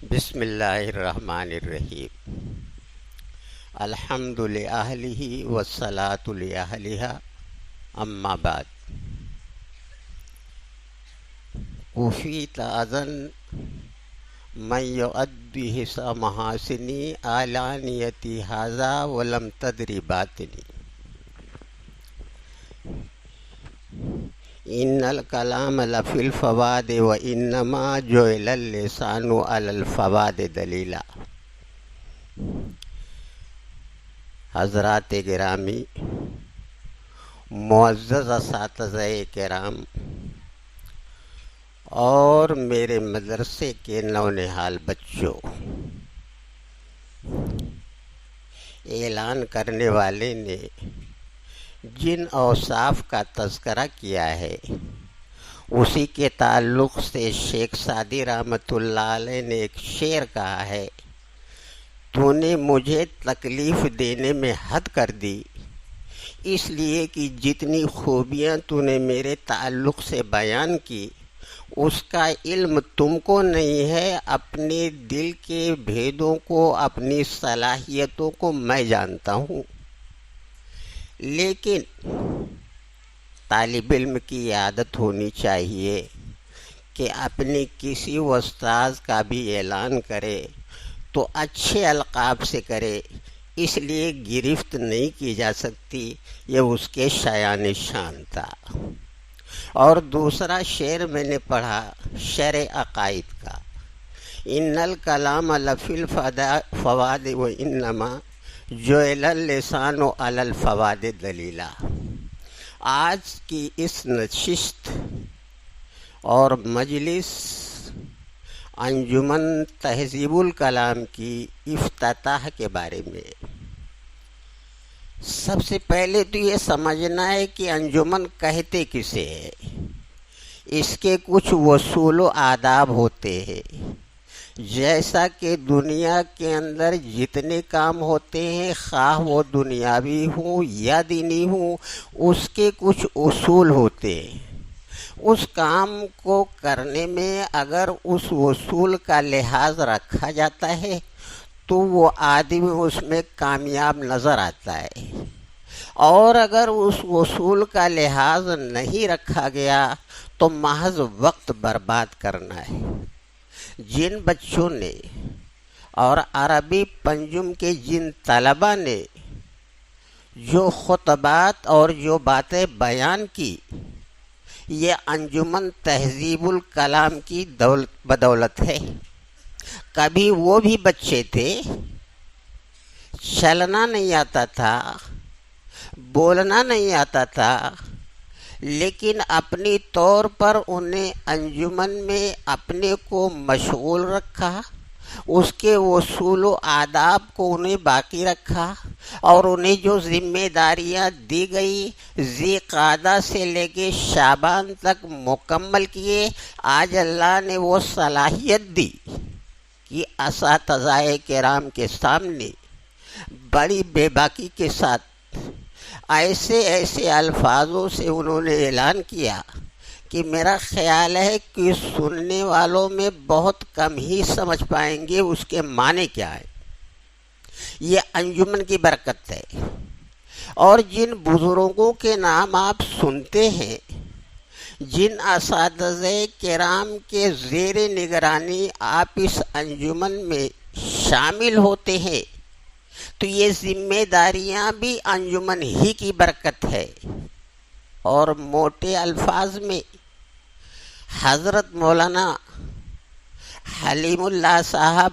بسم اللہ الرحمن الرحیم۔ الحمد لأہلہ والصلاة لأہلہا، اما بعد۔ کفیت اذن من یؤدی حصہ محاسنی علانیتی ھذا ولم تدری باطنی۔ ان الکلام لفی الفواد وانما جعل اللسان علی الفواد دلیلا۔ حضرات گرامی، معزز اساتذہ کرام اور میرے مدرسے کے نونہال بچوں، اعلان کرنے والے نے جن اوصاف کا تذکرہ کیا ہے اسی کے تعلق سے شیخ سعدی رحمۃ اللہ علیہ نے ایک شعر کہا ہے: تو نے مجھے تکلیف دینے میں حد کر دی، اس لیے کہ جتنی خوبیاں تو نے میرے تعلق سے بیان کی اس کا علم تم کو نہیں ہے۔ اپنے دل کے بھیدوں کو، اپنی صلاحیتوں کو میں جانتا ہوں، لیکن طالب علم کی عادت ہونی چاہیے کہ اپنی کسی استاذ کا بھی اعلان کرے تو اچھے القاب سے کرے، اس لیے گرفت نہیں کی جا سکتی، یہ اس کے شایان شان تھا۔ اور دوسرا شعر میں نے پڑھا شرع عقائد کا: ان الکلام لفی الفواد وانما جعل اللسان علی الفواد دلیلا۔ آج کی اس نشست اور مجلس انجمن تہذیب الکلام کی افتتاح کے بارے میں سب سے پہلے تو یہ سمجھنا ہے کہ انجمن کہتے کسے ہے۔ اس کے کچھ اصول و آداب ہوتے ہیں، جیسا کہ دنیا کے اندر جتنے کام ہوتے ہیں، خواہ وہ دنیاوی ہوں یا دینی ہوں، اس کے کچھ اصول ہوتے ہیں۔ اس کام کو کرنے میں اگر اس اصول کا لحاظ رکھا جاتا ہے تو وہ آدمی اس میں کامیاب نظر آتا ہے، اور اگر اس اصول کا لحاظ نہیں رکھا گیا تو محض وقت برباد کرنا ہے۔ جن بچوں نے اور عربی پنجم کے جن طلباء نے جو خطبات اور جو باتیں بیان کی، یہ انجمن تہذیب الکلام کی بدولت ہے۔ کبھی وہ بھی بچے تھے، چلنا نہیں آتا تھا، بولنا نہیں آتا تھا، لیکن اپنی طور پر انہیں انجمن میں اپنے کو مشغول رکھا، اس کے اصول و آداب کو انہیں باقی رکھا، اور انہیں جو ذمہ داریاں دی گئی ذی قعدہ سے لے کے شعبان تک مکمل کیے۔ آج اللہ نے وہ صلاحیت دی کہ اساتذہ کرام کے سامنے بڑی بے باکی کے ساتھ ایسے الفاظوں سے انہوں نے اعلان کیا کہ میرا خیال ہے کہ سننے والوں میں بہت کم ہی سمجھ پائیں گے اس کے معنی کیا ہے۔ یہ انجمن کی برکت ہے۔ اور جن بزرگوں کے نام آپ سنتے ہیں، جن اساتذہ کرام کے زیر نگرانی آپ اس انجمن میں شامل ہوتے ہیں، تو یہ ذمہ داریاں بھی انجمن ہی کی برکت ہے۔ اور موٹے الفاظ میں حضرت مولانا حلیم اللہ صاحب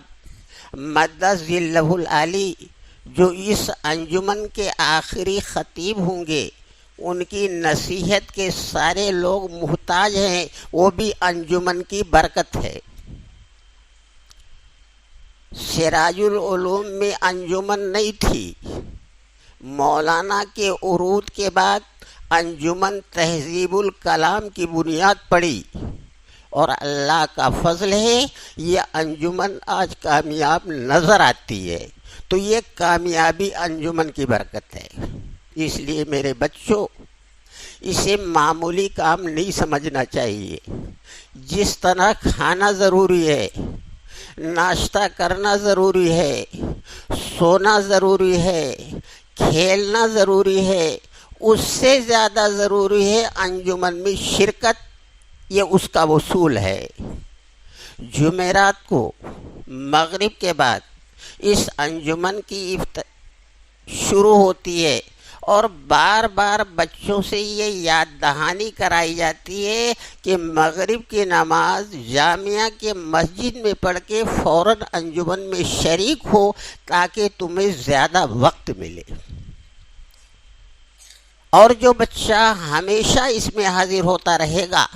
مد ظلہ العالی، جو اس انجمن کے آخری خطیب ہوں گے، ان کی نصیحت کے سارے لوگ محتاج ہیں، وہ بھی انجمن کی برکت ہے۔ سراج العلوم میں انجمن نہیں تھی، مولانا کے عروج کے بعد انجمن تہذیب الکلام کی بنیاد پڑی، اور اللہ کا فضل ہے یہ انجمن آج کامیاب نظر آتی ہے۔ تو یہ کامیابی انجمن کی برکت ہے۔ اس لیے میرے بچوں، اسے معمولی کام نہیں سمجھنا چاہیے۔ جس طرح کھانا ضروری ہے، ناشتہ کرنا ضروری ہے، سونا ضروری ہے، کھیلنا ضروری ہے، اس سے زیادہ ضروری ہے انجمن میں شرکت، یہ اس کا اصول ہے۔ جمعرات کو مغرب کے بعد اس انجمن کی شروع ہوتی ہے اور بار بار بچوں سے یہ یاد دہانی کرائی جاتی ہے کہ مغرب کی نماز جامعہ کے مسجد میں پڑھ کے فوراً انجمن میں شریک ہو تاکہ تمہیں زیادہ وقت ملے۔ اور جو بچہ ہمیشہ اس میں حاضر ہوتا رہے گا،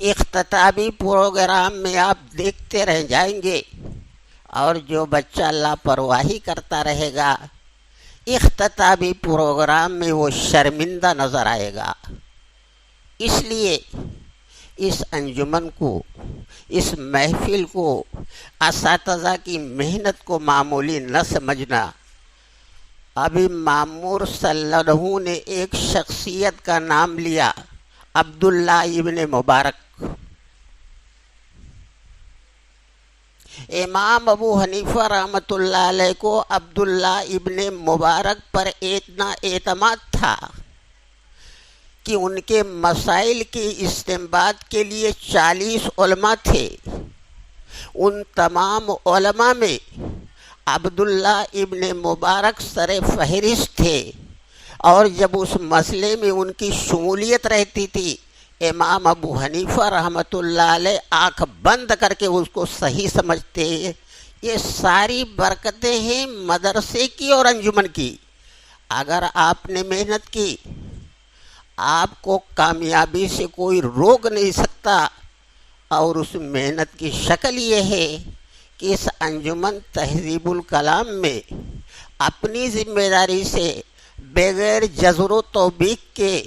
اختتامی پروگرام میں آپ دیکھتے رہ جائیں گے، اور جو بچہ لاپرواہی کرتا رہے گا اختتامی پروگرام میں وہ شرمندہ نظر آئے گا۔ اس لیے اس انجمن کو، اس محفل کو، اساتذہ کی محنت کو معمولی نہ سمجھنا۔ ابھی مامور صلی اللہ علیہ وسلم نے ایک شخصیت کا نام لیا، عبداللہ ابن مبارک۔ امام ابو حنیفہ رحمۃ اللہ علیہ کو عبداللہ ابن مبارک پر اتنا اعتماد تھا کہ ان کے مسائل کے استنباط کے لیے 40 علماء تھے۔ ان تمام علماء میں عبداللہ ابن مبارک سر فہرست تھے، اور جب اس مسئلے میں ان کی شمولیت رہتی تھی امام ابو حنیفہ رحمۃ اللہ علیہ آنکھ بند کر کے اس کو صحیح سمجھتے۔ یہ ساری برکتیں ہیں مدرسے کی اور انجمن کی۔ اگر آپ نے محنت کی، آپ کو کامیابی سے کوئی روک نہیں سکتا، اور اس محنت کی شکل یہ ہے کہ اس انجمن تہذیب الکلام میں اپنی ذمہ داری سے بغیر جزر و توبیخ کے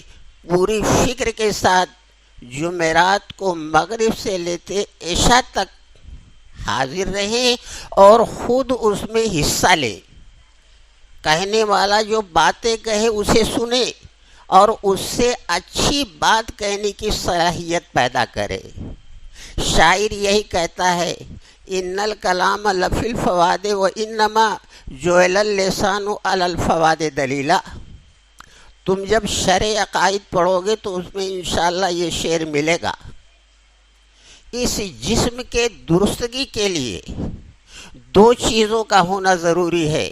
پوری فکر کے ساتھ جمعرات کو مغرب سے لیتے عشاء تک حاضر رہیں اور خود اس میں حصہ لیں۔ کہنے والا جو باتیں کہے اسے سنے اور اس سے اچھی بات کہنے کی صلاحیت پیدا کرے۔ شاعر یہی کہتا ہے، ان الکلام لفی الفواد و انما جعل اللسان علی الفواد دلیلا۔ تم جب شرع عقائد پڑھو گے تو اس میں انشاءاللہ یہ شعر ملے گا۔ اس جسم کے درستگی کے لیے 2 چیزوں کا ہونا ضروری ہے،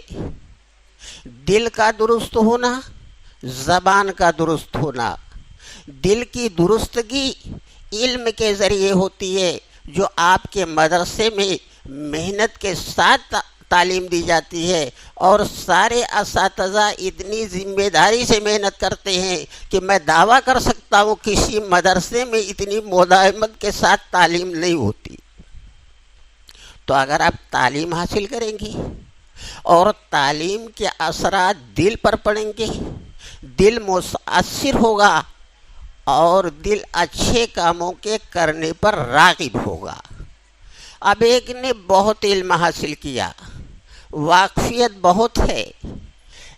دل کا درست ہونا، زبان کا درست ہونا۔ دل کی درستگی علم کے ذریعے ہوتی ہے، جو آپ کے مدرسے میں محنت کے ساتھ تعلیم دی جاتی ہے، اور سارے اساتذہ اتنی ذمہ داری سے محنت کرتے ہیں کہ میں دعویٰ کر سکتا ہوں کسی مدرسے میں اتنی مداومت کے ساتھ تعلیم نہیں ہوتی۔ تو اگر آپ تعلیم حاصل کریں گے اور تعلیم کے اثرات دل پر پڑیں گے، دل متاثر ہوگا اور دل اچھے کاموں کے کرنے پر راغب ہوگا۔ اب ایک نے بہت علم حاصل کیا، واقفیت بہت ہے،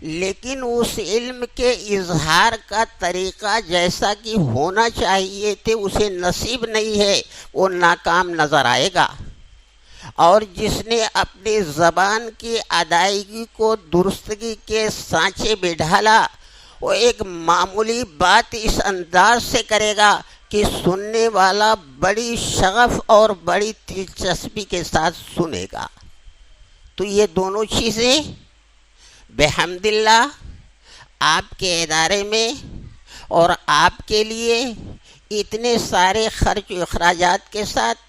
لیکن اس علم کے اظہار کا طریقہ جیسا کہ ہونا چاہیے تھے اسے نصیب نہیں ہے، وہ ناکام نظر آئے گا۔ اور جس نے اپنی زبان کی ادائیگی کو درستگی کے سانچے میں ڈھالا، وہ ایک معمولی بات اس انداز سے کرے گا کہ سننے والا بڑی شغف اور بڑی دلچسپی کے ساتھ سنے گا۔ تو یہ دونوں چیزیں بحمد اللہ آپ کے ادارے میں اور آپ کے لیے اتنے سارے خرچ و اخراجات کے ساتھ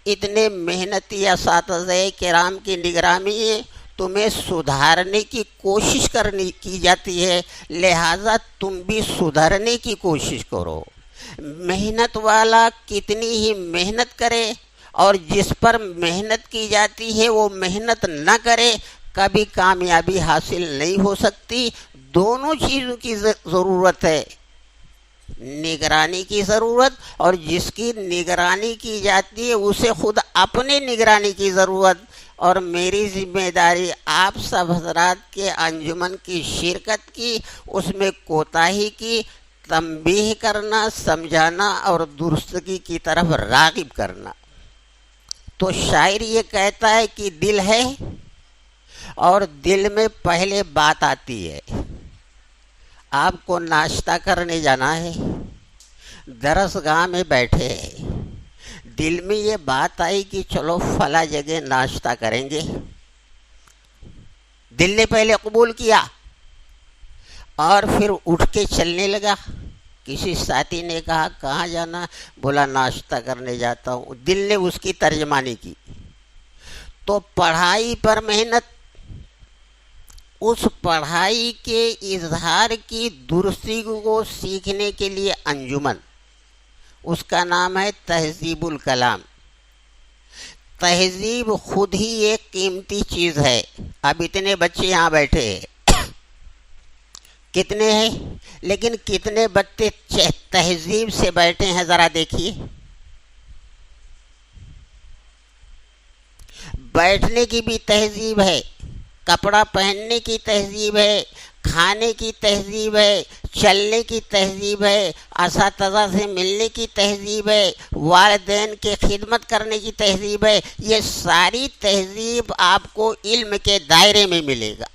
اتنے محنتی اساتذہ کرام کی نگرانی ہے، تمہیں سدھارنے کی کوشش کی جاتی ہے، لہٰذا تم بھی سدھرنے کی کوشش کرو۔ محنت والا کتنی ہی محنت کرے اور جس پر محنت کی جاتی ہے وہ محنت نہ کرے، کبھی کامیابی حاصل نہیں ہو سکتی۔ دونوں چیزوں کی ضرورت ہے، نگرانی کی ضرورت، اور جس کی نگرانی کی جاتی ہے اسے خود اپنے نگرانی کی ضرورت۔ اور میری ذمہ داری آپ سب حضرات کے انجمن کی شرکت کی، اس میں کوتاہی کی تنبیہ کرنا، سمجھانا اور درستگی کی طرف راغب کرنا۔ تو شاعر یہ کہتا ہے کہ دل ہے اور دل میں پہلے بات آتی ہے. آپ کو ناشتہ کرنے جانا ہے، درس گاہ میں بیٹھے ہیں، دل میں یہ بات آئی کہ چلو فلاں جگہ ناشتہ کریں گے. دل نے پہلے قبول کیا اور پھر اٹھ کے چلنے لگا. کسی ساتھی نے کہا کہاں جانا؟ بولا ناشتہ کرنے جاتا ہوں. دل نے اس کی ترجمانی کی. تو پڑھائی پر محنت، اس پڑھائی کے اظہار کی درستی کو سیکھنے کے لیے انجمن، اس کا نام ہے تہذیب الکلام. تہذیب خود ہی ایک قیمتی چیز ہے. اب اتنے بچے یہاں بیٹھے ہیں، کتنے ہیں؟ لیکن کتنے بچے تہذیب سے بیٹھے ہیں ذرا دیکھیے. بیٹھنے کی بھی تہذیب ہے، کپڑا پہننے کی تہذیب ہے، کھانے کی تہذیب ہے، چلنے کی تہذیب ہے، اساتذہ سے ملنے کی تہذیب ہے، والدین کی خدمت کرنے کی تہذیب ہے. یہ ساری تہذیب آپ کو علم کے دائرے میں ملے گا.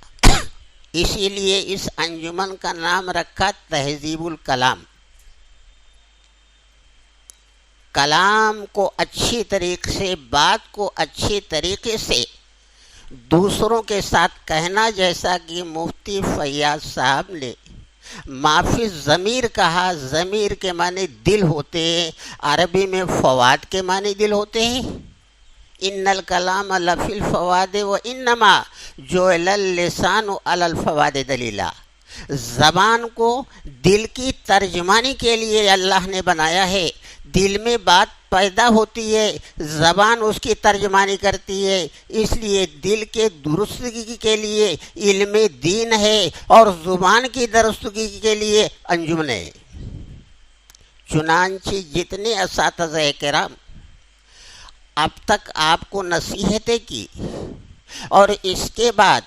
اسی لیے اس انجمن کا نام رکھا تہذیب الکلام. کلام کو اچھی طریقے سے، بات کو اچھی طریقے سے دوسروں کے ساتھ کہنا، جیسا کہ مفتی فیاض صاحب نے معافی ضمیر کہا. ضمیر کے معنی دل ہوتے ہیں، عربی میں فواد کے معنی دل ہوتے ہیں. ان الکلام لفی الفواد و انما جعل اللسان علی الفواد دلیلا. زبان کو دل کی ترجمانی کے لیے اللہ نے بنایا ہے. دل میں بات پیدا ہوتی ہے، زبان اس کی ترجمانی کرتی ہے. اس لیے دل کے درستگی کے لیے علم دین ہے اور زبان کی درستگی کے لیے انجمن ہے. چنانچہ جتنے اساتذہ کرام اب تک آپ کو نصیحتیں کی اور اس کے بعد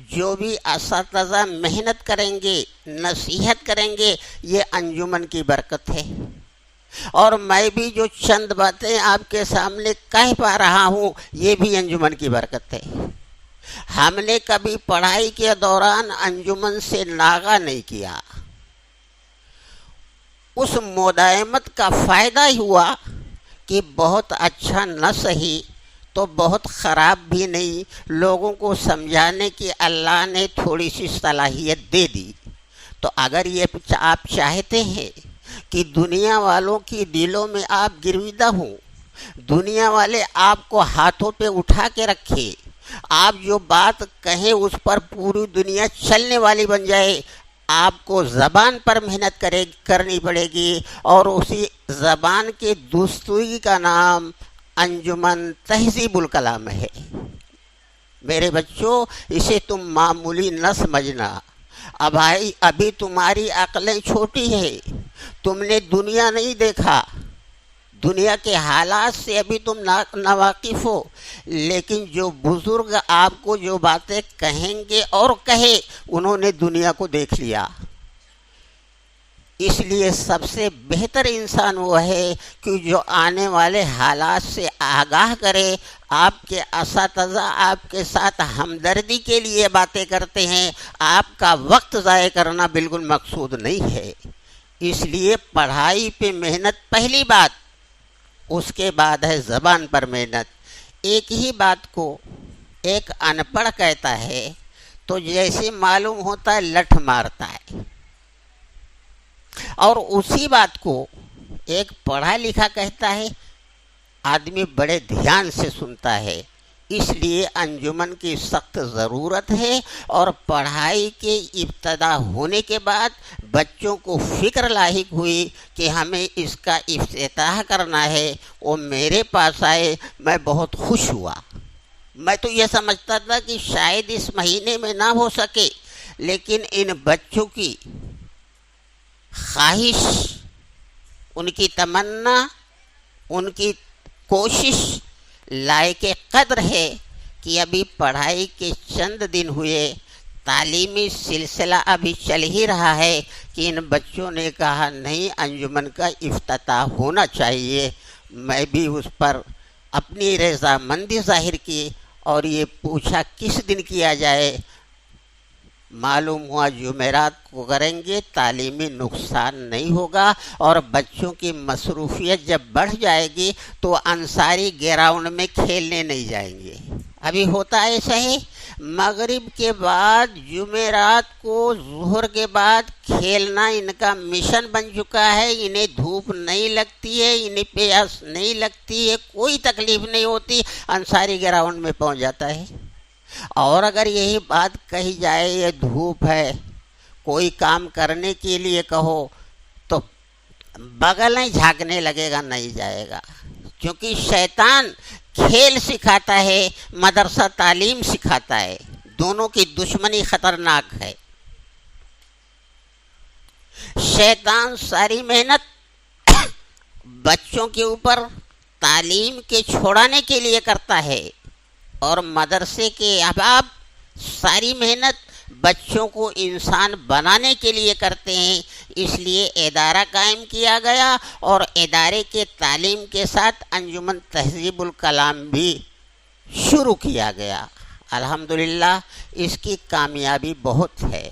جو بھی اساتذہ محنت کریں گے، نصیحت کریں گے، یہ انجمن کی برکت ہے. اور میں بھی جو چند باتیں آپ کے سامنے کہہ پا رہا ہوں، یہ بھی انجمن کی برکت ہے. ہم نے کبھی پڑھائی کے دوران انجمن سے ناغہ نہیں کیا. اس مداومت کا فائدہ ہی ہوا کہ بہت اچھا نہ صحیح تو بہت خراب بھی نہیں، لوگوں کو سمجھانے کی اللہ نے تھوڑی سی صلاحیت دے دی. تو اگر یہ آپ چاہتے ہیں کہ دنیا والوں کی دلوں میں آپ گرویدہ ہوں، دنیا والے آپ کو ہاتھوں پہ اٹھا کے رکھے، آپ جو بات کہیں اس پر پوری دنیا چلنے والی بن جائے، آپ کو زبان پر محنت کرنی پڑے گی. اور اسی زبان کی دوستوئی کا نام انجمن تہذیب الکلام ہے. میرے بچوں، اسے تم معمولی نہ سمجھنا. ابھی تمہاری عقلیں چھوٹی ہے، تم نے دنیا نہیں دیکھا، دنیا کے حالات سے ابھی تم ناواقف ہو. لیکن جو بزرگ آپ کو جو باتیں کہیں گے اور کہے، انہوں نے دنیا کو دیکھ لیا. اس لیے سب سے بہتر انسان وہ ہے کہ جو آنے والے حالات سے آگاہ کرے. آپ کے اساتذہ آپ کے ساتھ ہمدردی کے لیے باتیں کرتے ہیں، آپ کا وقت ضائع کرنا بالکل مقصود نہیں ہے. اس لیے پڑھائی پہ محنت پہلی بات، اس کے بعد ہے زبان پر محنت. ایک ہی بات کو ایک ان پڑھ کہتا ہے تو جیسے معلوم ہوتا ہے لٹھ مارتا ہے، اور اسی بات کو ایک پڑھا لکھا کہتا ہے، آدمی بڑے دھیان سے سنتا ہے. اس لیے انجمن کی سخت ضرورت ہے. اور پڑھائی کے ابتدا ہونے کے بعد بچوں کو فکر لاحق ہوئی کہ ہمیں اس کا افتتاح کرنا ہے. وہ میرے پاس آئے، میں بہت خوش ہوا. میں تو یہ سمجھتا تھا کہ شاید اس مہینے میں نہ ہو سکے، لیکن ان بچوں کی خواہش، ان کی تمنا، ان کی کوشش لائق قدر ہے کہ ابھی پڑھائی کے چند دن ہوئے، تعلیمی سلسلہ ابھی چل ہی رہا ہے کہ ان بچوں نے کہا نہیں، انجمن کا افتتاح ہونا چاہیے. میں بھی اس پر اپنی رضامندی ظاہر کی اور یہ پوچھا کس دن کیا جائے. معلوم ہوا جمعرات کو کریں گے، تعلیمی نقصان نہیں ہوگا، اور بچوں کی مصروفیت جب بڑھ جائے گی تو انصاری گراؤنڈ میں کھیلنے نہیں جائیں گے. ابھی ہوتا ایسا ہے، مغرب کے بعد جمعرات کو ظہر کے بعد کھیلنا ان کا مشن بن چکا ہے. انہیں دھوپ نہیں لگتی ہے، انہیں پیاس نہیں لگتی ہے، کوئی تکلیف نہیں ہوتی، انصاری گراؤنڈ میں پہنچ جاتا ہے. اور اگر یہی بات کہی جائے یہ دھوپ ہے، کوئی کام کرنے کے لیے کہو تو بغل نہیں جھانکنے لگے گا، نہیں جائے گا. کیونکہ شیطان کھیل سکھاتا ہے، مدرسہ تعلیم سکھاتا ہے، دونوں کی دشمنی خطرناک ہے. شیطان ساری محنت بچوں کے اوپر تعلیم کے چھوڑانے کے لیے کرتا ہے، اور مدرسے کے احباب ساری محنت بچوں کو انسان بنانے کے لیے کرتے ہیں. اس لیے ادارہ قائم کیا گیا، اور ادارے کے تعلیم کے ساتھ انجمن تہذیب الکلام بھی شروع کیا گیا. الحمدللہ اس کی کامیابی بہت ہے.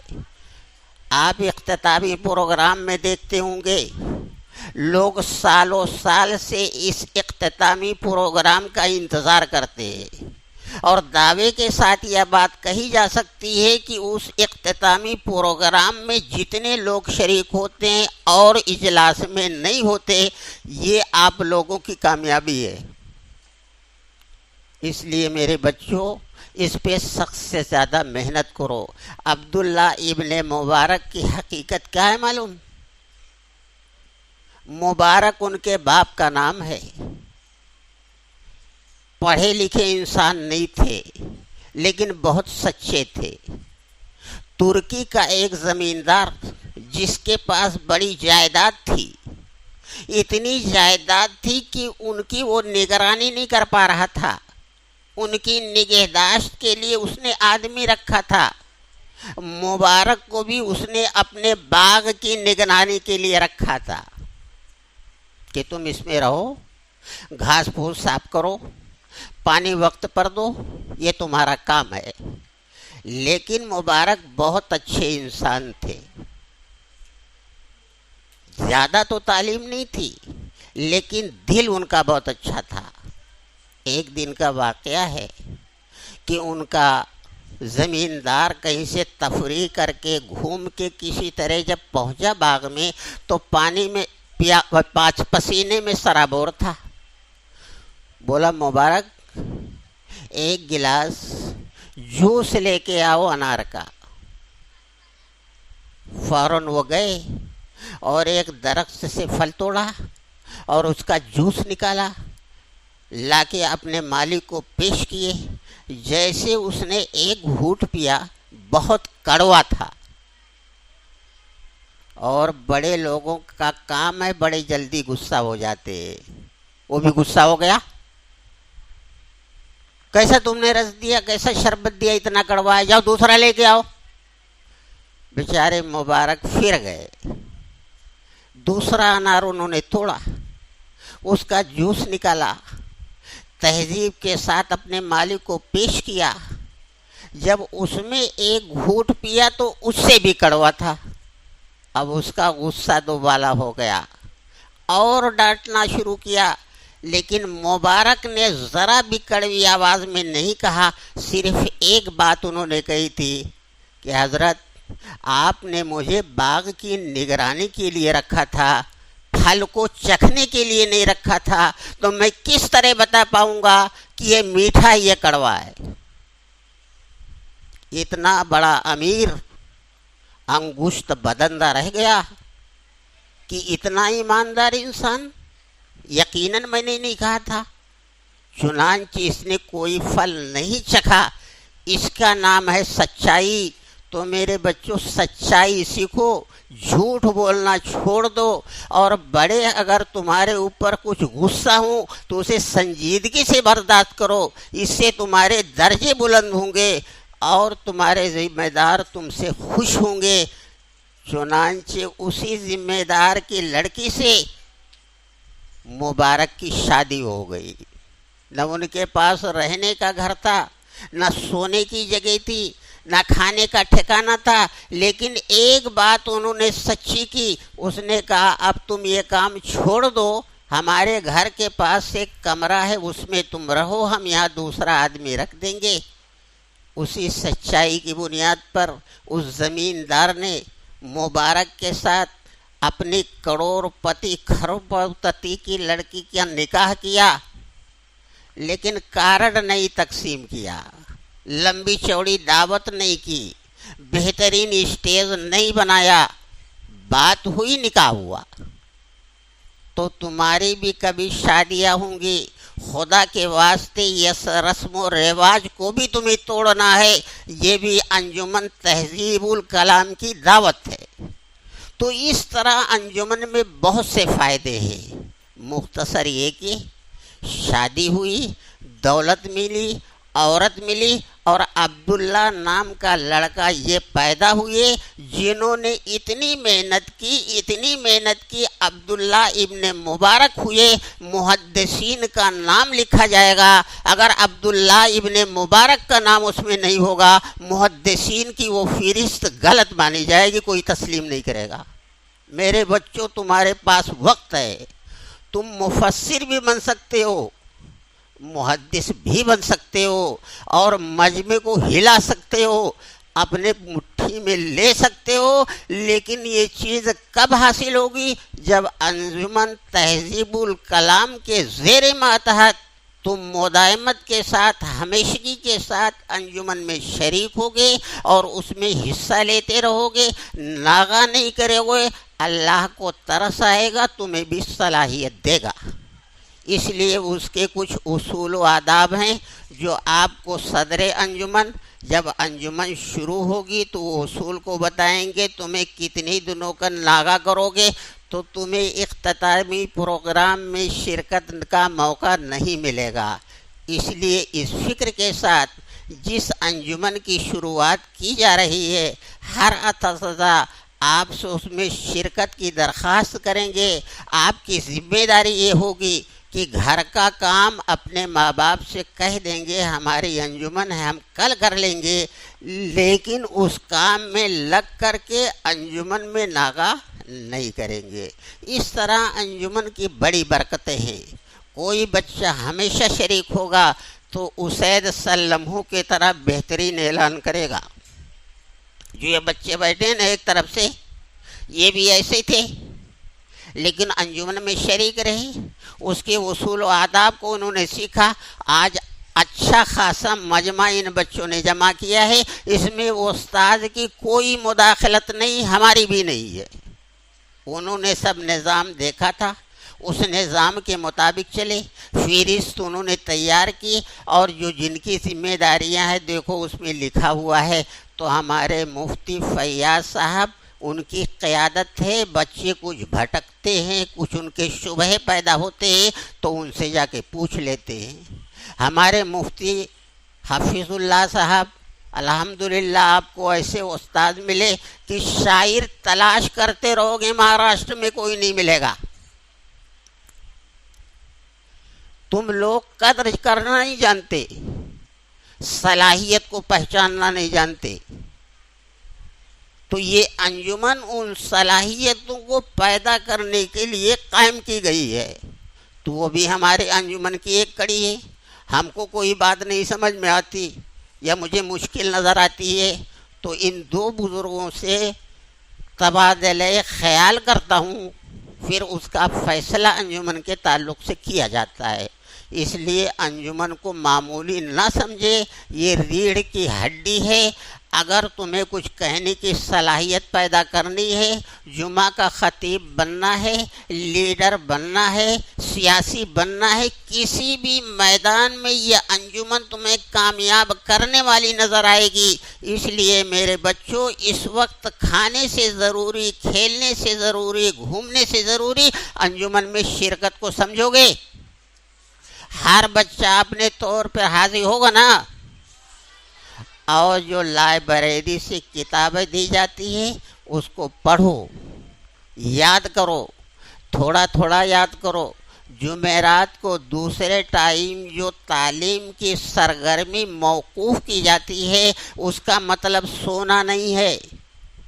آپ اختتامی پروگرام میں دیکھتے ہوں گے لوگ سالوں سال سے اس اختتامی پروگرام کا انتظار کرتے ہیں، اور دعوے کے ساتھ یہ بات کہی جا سکتی ہے کہ اس اختتامی پروگرام میں جتنے لوگ شریک ہوتے ہیں اور اجلاس میں نہیں ہوتے، یہ آپ لوگوں کی کامیابی ہے. اس لیے میرے بچوں، اس پہ سخت سے زیادہ محنت کرو. عبداللہ ابن مبارک کی حقیقت کیا ہے معلوم؟ مبارک ان کے باپ کا نام ہے. پڑھے لکھے انسان نہیں تھے، لیکن بہت سچے تھے. ترکی کا ایک زمیندار جس کے پاس بڑی جائیداد تھی، اتنی جائیداد تھی کہ ان کی وہ نگرانی نہیں کر پا رہا تھا. ان کی نگہداشت کے لیے اس نے آدمی رکھا تھا. مبارک کو بھی اس نے اپنے باغ کی نگرانی کے لیے رکھا تھا کہ تم اس میں رہو، گھاس پھوس صاف کرو، پانی وقت پر دو، یہ تمہارا کام ہے. لیکن مبارک بہت اچھے انسان تھے. زیادہ تو تعلیم نہیں تھی، لیکن دل ان کا بہت اچھا تھا. ایک دن کا واقعہ ہے کہ ان کا زمیندار کہیں سے تفریح کر کے گھوم کے کسی طرح جب پہنچا باغ میں تو پانی میں پسینے میں سرابور تھا. بولا مبارک ایک گلاس جوس لے کے آؤ انار کا. فوراً وہ گئے اور ایک درخت سے پھل توڑا اور اس کا جوس نکالا، لا کے اپنے مالک کو پیش کیے. جیسے اس نے ایک گھونٹ پیا، بہت کڑوا تھا. اور بڑے لوگوں کا کام ہے بڑے جلدی غصہ ہو جاتے. وہ بھی غصہ ہو گیا، کیسا تم نے رس دیا، کیسا شربت دیا، اتنا کڑوا ہے، جاؤ دوسرا لے کے آؤ. بیچارے مبارک پھر گئے، دوسرا انار انہوں نے توڑا، اس کا جوس نکالا، تہذیب کے ساتھ اپنے مالک کو پیش کیا. جب اس میں ایک گھونٹ پیا تو اس سے بھی کڑوا تھا. اب اس کا غصہ دوبالا ہو گیا اور ڈانٹنا شروع کیا. لیکن مبارک نے ذرا بھی کڑوی آواز میں نہیں کہا، صرف ایک بات انہوں نے کہی تھی کہ حضرت آپ نے مجھے باغ کی نگرانی کے لیے رکھا تھا، پھل کو چکھنے کے لیے نہیں رکھا تھا، تو میں کس طرح بتا پاؤں گا کہ یہ میٹھا یہ کڑوا ہے. اتنا بڑا امیر انگشت بدندہ رہ گیا کہ اتنا ایماندار انسان، یقیناً میں نے نہیں کہا تھا. چنانچہ اس نے کوئی پھل نہیں چکھا. اس کا نام ہے سچائی. تو میرے بچوں سچائی سیکھو، جھوٹ بولنا چھوڑ دو، اور بڑے اگر تمہارے اوپر کچھ غصہ ہوں تو اسے سنجیدگی سے برداشت کرو. اس سے تمہارے درجے بلند ہوں گے اور تمہارے ذمہ دار تم سے خوش ہوں گے. چنانچہ اسی ذمہ دار کی لڑکی سے مبارک کی شادی ہو گئی. نہ ان کے پاس رہنے کا گھر تھا، نہ سونے کی جگہ تھی، نہ کھانے کا ٹھکانہ تھا، لیکن ایک بات انہوں نے سچی کی۔ اس نے کہا اب تم یہ کام چھوڑ دو، ہمارے گھر کے پاس ایک کمرہ ہے، اس میں تم رہو، ہم یہاں دوسرا آدمی رکھ دیں گے۔ اسی سچائی کی بنیاد پر اس زمیندار نے مبارک کے ساتھ اپنی کروڑ پتی کھروپتی کی لڑکی کا نکاح کیا، لیکن کارڈ نہیں تقسیم کیا، لمبی چوڑی دعوت نہیں کی، بہترین اسٹیج نہیں بنایا، بات ہوئی، نکاح ہوا۔ تو تمہاری بھی کبھی شادیاں ہوں گی، خدا کے واسطے اس رسم و رواج کو بھی تمہیں توڑنا ہے۔ یہ بھی انجمن تہذیب الکلام کی دعوت ہے۔ تو اس طرح انجمن میں بہت سے فائدے ہیں، مختصر یہ کہ شادی ہوئی، دولت ملی، عورت ملی، اور عبداللہ نام کا لڑکا یہ پیدا ہوئے جنہوں نے اتنی محنت کی، عبداللہ ابن مبارک ہوئے۔ محدثین کا نام لکھا جائے گا، اگر عبداللہ ابن مبارک کا نام اس میں نہیں ہوگا، محدثین کی وہ فہرست غلط مانی جائے گی، کوئی تسلیم نہیں کرے گا۔ میرے بچوں، تمہارے پاس وقت ہے، تم مفسر بھی بن سکتے ہو، محدث بھی بن سکتے ہو، اور مجمع کو ہلا سکتے ہو، اپنے مٹھی میں لے سکتے ہو، لیکن یہ چیز کب حاصل ہوگی؟ جب انجمن تہذیب الکلام کے زیر ماتحت تم مدائمت کے ساتھ، ہمیشگی کے ساتھ انجمن میں شریک ہوگے اور اس میں حصہ لیتے رہو گے، ناغہ نہیں کرے گے، اللہ کو ترس آئے گا، تمہیں بھی صلاحیت دے گا۔ اس لیے اس کے کچھ اصول و آداب ہیں جو آپ کو صدر انجمن، جب انجمن شروع ہوگی تو وہ اصول کو بتائیں گے۔ تمہیں کتنی دنوں کا ناغہ کرو گے تو تمہیں اختتامی پروگرام میں شرکت کا موقع نہیں ملے گا۔ اس لیے اس فکر کے ساتھ جس انجمن کی شروعات کی جا رہی ہے، ہر اساتذہ آپ سے اس میں شرکت کی درخواست کریں گے۔ آپ کی ذمہ داری یہ ہوگی کہ گھر کا کام اپنے ماں باپ سے کہہ دیں گے ہماری انجمن ہے، ہم کل کر لیں گے، لیکن اس کام میں لگ کر کے انجمن میں ناغہ نہیں کریں گے۔ اس طرح انجمن کی بڑی برکتیں ہیں۔ کوئی بچہ ہمیشہ شریک ہوگا تو اسید سلمہ کی طرح بہترین اعلان کرے گا۔ جو یہ بچے بیٹھے ہیں نا ایک طرف سے، یہ بھی ایسے تھے، لیکن انجمن میں شریک رہی، اس کے اصول و آداب کو انہوں نے سیکھا۔ آج اچھا خاصا مجمع ان بچوں نے جمع کیا ہے، اس میں استاد کی کوئی مداخلت نہیں، ہماری بھی نہیں ہے۔ انہوں نے سب نظام دیکھا تھا، اس نظام کے مطابق چلے، فہرست انہوں نے تیار کی، اور جو جن کی ذمہ داریاں ہیں دیکھو اس میں لکھا ہوا ہے۔ تو ہمارے مفتی فیاض صاحب، ان کی قیادت ہے، بچے کچھ بھٹکتے ہیں، کچھ ان کے شبہ پیدا ہوتے ہیں تو ان سے جا کے پوچھ لیتے ہیں۔ ہمارے مفتی حفیظ اللہ صاحب، الحمدللہ آپ کو ایسے استاد ملے کہ شاعر تلاش کرتے رہو گے، مہاراشٹر میں کوئی نہیں ملے گا۔ تم لوگ قدر کرنا نہیں جانتے، صلاحیت کو پہچاننا نہیں جانتے، تو یہ انجمن ان صلاحیتوں کو پیدا کرنے کے لیے قائم کی گئی ہے۔ تو وہ بھی ہمارے انجمن کی ایک کڑی ہے۔ ہم کو کوئی بات نہیں سمجھ میں آتی یا مجھے مشکل نظر آتی ہے تو ان دو بزرگوں سے تبادلہ خیال کرتا ہوں، پھر اس کا فیصلہ انجمن کے تعلق سے کیا جاتا ہے۔ اس لیے انجمن کو معمولی نہ سمجھے، یہ ریڑھ کی ہڈی ہے۔ اگر تمہیں کچھ کہنے کی صلاحیت پیدا کرنی ہے، جمعہ کا خطیب بننا ہے، لیڈر بننا ہے، سیاسی بننا ہے، کسی بھی میدان میں یہ انجمن تمہیں کامیاب کرنے والی نظر آئے گی۔ اس لیے میرے بچوں، اس وقت کھانے سے ضروری، کھیلنے سے ضروری، گھومنے سے ضروری انجمن میں شرکت کو سمجھو گے۔ ہر بچہ اپنے طور پر حاضر ہوگا نا، اور جو لائبریری سے کتابیں دی جاتی ہیں اس کو پڑھو، یاد کرو، تھوڑا تھوڑا یاد کرو، جمعرات کو دوسرے ٹائم جو تعلیم کی سرگرمی موقوف کی جاتی ہے اس کا مطلب سونا نہیں ہے،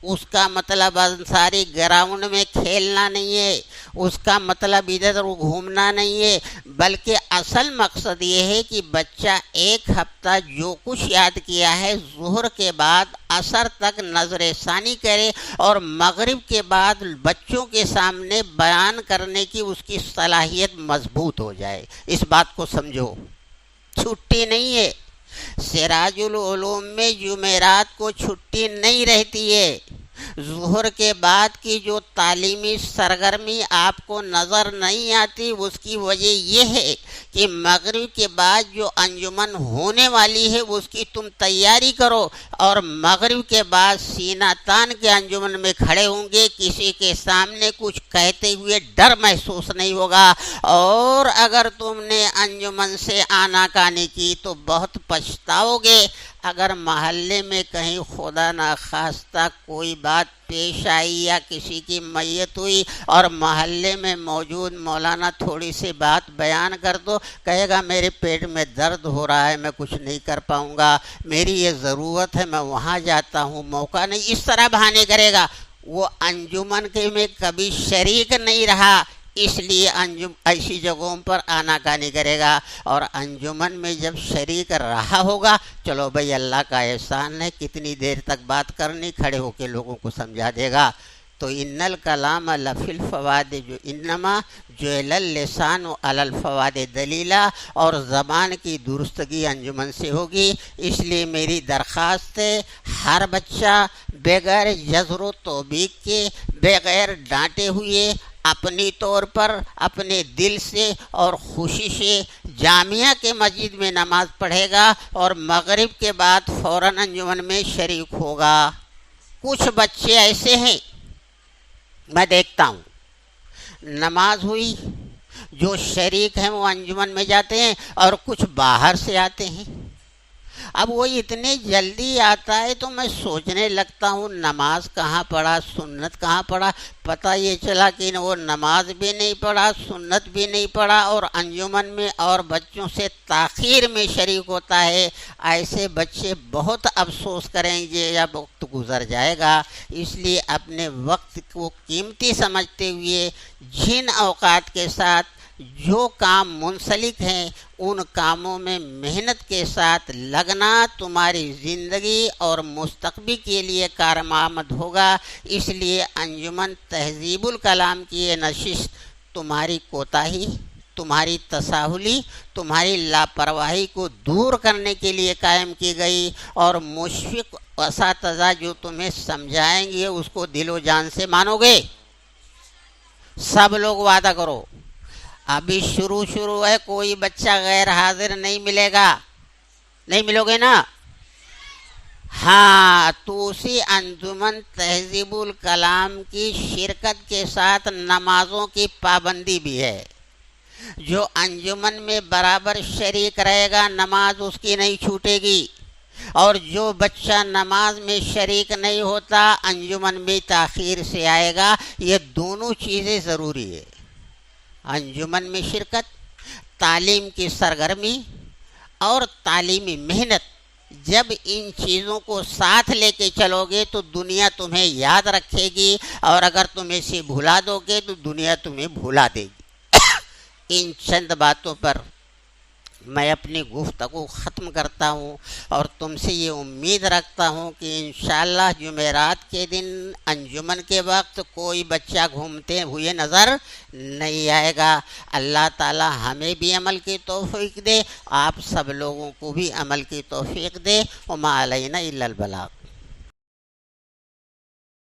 اس کا مطلب انصاری گراؤنڈ میں کھیلنا نہیں ہے، اس کا مطلب ادھر ادھر گھومنا نہیں ہے، بلکہ اصل مقصد یہ ہے کہ بچہ ایک ہفتہ جو کچھ یاد کیا ہے ظہر کے بعد عصر تک نظر ثانی کرے اور مغرب کے بعد بچوں کے سامنے بیان کرنے کی اس کی صلاحیت مضبوط ہو جائے۔ اس بات کو سمجھو، چھٹی نہیں ہے۔ سراج العلوم میں جمعرات کو چھٹی نہیں رہتی ہے۔ ظہر کے بعد کی جو تعلیمی سرگرمی آپ کو نظر نہیں آتی اس کی وجہ یہ ہے کہ مغرب کے بعد جو انجمن ہونے والی ہے اس کی تم تیاری کرو، اور مغرب کے بعد سینہ تان کے انجمن میں کھڑے ہوں گے، کسی کے سامنے کچھ کہتے ہوئے ڈر محسوس نہیں ہوگا، اور اگر تم نے انجمن سے آناکانی کی تو بہت پچھتاؤ گے۔ اگر محلے میں کہیں خدا نخواستہ کوئی بات پیش آئی یا کسی کی میت ہوئی اور محلے میں موجود مولانا تھوڑی سی بات بیان کر دو، کہے گا میرے پیٹ میں درد ہو رہا ہے، میں کچھ نہیں کر پاؤں گا، میری یہ ضرورت ہے، میں وہاں جاتا ہوں، موقع نہیں، اس طرح بہانے کرے گا۔ وہ انجمن کے میں کبھی شریک نہیں رہا، اس لیے ایسی جگہوں پر آناکانی کرے گا، اور انجمن میں جب شریک رہا ہوگا، چلو بھائی اللہ کا احسان ہے، کتنی دیر تک بات کرنی، کھڑے ہو کے لوگوں کو سمجھا دے گا۔ تو ان الکلام لفی الفواد جو انما جعل اللسان علی الفواد دلیلا، اور زبان کی درستگی انجمن سے ہوگی۔ اس لیے میری درخواست ہے ہر بچہ بغیر جزر و توبیق کے، بغیر ڈانٹے ہوئے، اپنی طور پر اپنے دل سے اور خوشی سے جامعہ کے مسجد میں نماز پڑھے گا اور مغرب کے بعد فوراً انجمن میں شریک ہوگا۔ کچھ بچے ایسے ہیں میں دیکھتا ہوں، نماز ہوئی جو شریک ہیں وہ انجمن میں جاتے ہیں اور کچھ باہر سے آتے ہیں۔ اب وہ اتنے جلدی آتا ہے تو میں سوچنے لگتا ہوں نماز کہاں پڑھا، سنت کہاں پڑھا۔ پتہ یہ چلا کہ وہ نماز بھی نہیں پڑھا، سنت بھی نہیں پڑھا، اور انجمن میں اور بچوں سے تاخیر میں شریک ہوتا ہے۔ ایسے بچے بہت افسوس کریں گے جب وقت گزر جائے گا۔ اس لیے اپنے وقت کو قیمتی سمجھتے ہوئے جن اوقات کے ساتھ جو کام منسلک ہیں ان کاموں میں محنت کے ساتھ لگنا تمہاری زندگی اور مستقبل کے لیے کارآمد ہوگا۔ اس لیے انجمن تہذیب الکلام کی یہ نشست تمہاری کوتاہی، تمہاری تساہلی، تمہاری لاپرواہی کو دور کرنے کے لیے قائم کی گئی، اور مشفق اساتذہ جو تمہیں سمجھائیں گے اس کو دل و جان سے مانو گے۔ سب لوگ وعدہ کرو، ابھی شروع ہے، کوئی بچہ غیر حاضر نہیں ملے گا، نہیں ملو گے نا؟ ہاں، تو اسی انجمن تہذیب الکلام کی شرکت کے ساتھ نمازوں کی پابندی بھی ہے۔ جو انجمن میں برابر شریک رہے گا نماز اس کی نہیں چھوٹے گی، اور جو بچہ نماز میں شریک نہیں ہوتا انجمن میں تاخیر سے آئے گا۔ یہ دونوں چیزیں ضروری ہے، انجمن میں شرکت، تعلیم کی سرگرمی اور تعلیمی محنت۔ جب ان چیزوں کو ساتھ لے کے چلو گے تو دنیا تمہیں یاد رکھے گی، اور اگر تم اسے بھلا دو گے تو دنیا تمہیں بھلا دے گی۔ ان چند باتوں پر میں اپنی گفتگو ختم کرتا ہوں، اور تم سے یہ امید رکھتا ہوں کہ انشاءاللہ جمعرات کے دن انجمن کے وقت کوئی بچہ گھومتے ہوئے نظر نہیں آئے گا۔ اللہ تعالی ہمیں بھی عمل کی توفیق دے، آپ سب لوگوں کو بھی عمل کی توفیق دے۔ وما علینا الا البلاغ۔